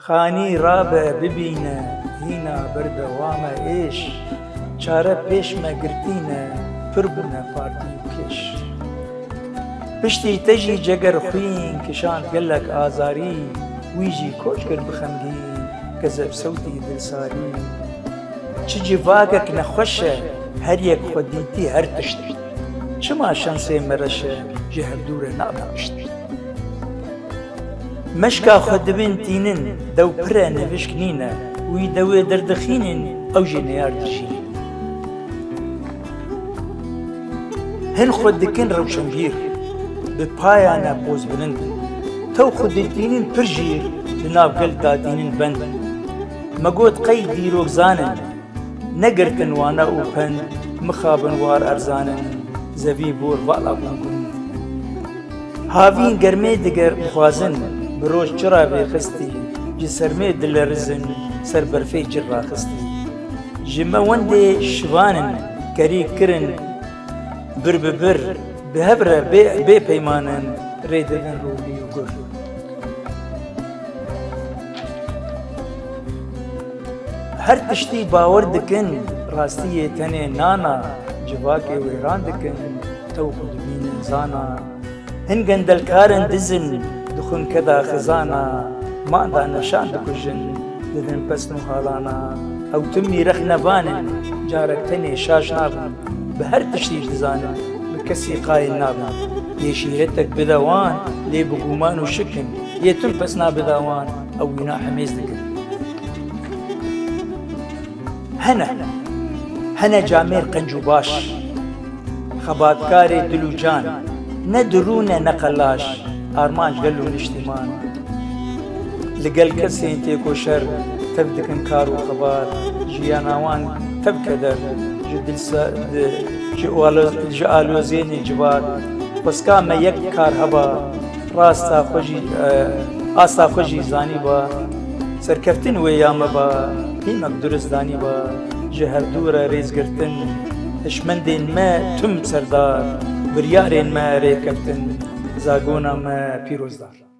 خانی رابه ببینه هینا بردوامه ایش چاره پیش مگرتینه پر بونه پارتی و کش پشتی تجی جگر خوین کشان گلک آزاری ویجی کوچ کرد بخمگی گذب صوتی دلساری چه جواکک نخوشه هر یک خودیتی هر تشتی چما شانسی مرشه جهر دوره نابشت مشکا خود بین تینن دو پره نوشکنینه وی دوی دردخینن او جنیار درشین هن خود دکن روشنگیر به پایانه بوز بلند تو خود دینین پرژیر لناف قل دادینین بند مگوت قیدی روگزانن نگرتن وانا و پند مخابن وار ارزانن زوی بور والا بونگون هاوین گرمه دگر بخوازن بروش چرا بخستی جی سرمه دل رزن سر برفی جرا خستی جمع ونده شوانن کری کرن بر ببر بهبره بی پیمانن ریدن روبی و گر هر تشتی باور دکن راستی تنه نانا جواک ویران دکن تو خود بین زانا هن گندلکارن دزن دخون کدا خزانا ما دا نشان دکجن ددن پسنو حالانا او تمی رخ نبانن جارک تنه شاش نابن به هر تشتیش دزانن بکسی قایل نابن یشیرتک بدوان لی بگومان و شکن یتم پسنا بدوان او وینا حمیز دکن هنه جامیر قنج و باش خباتکار دل و جان نه درونه نقلاش آرمانج گل و نشتمان لگل کسی تیکو شر تب دکن کار و خبار جیاناوان تب کدر جی آلوزین جوار بسکا ما یک کار هبا آستا خوشی زانی با سرکفتن ویام با هیمک درست دانی با جهر دور ریز گرتن اشمندین ما تم سردار بریارین ما ریکفتن زاگونا ما پیروزدار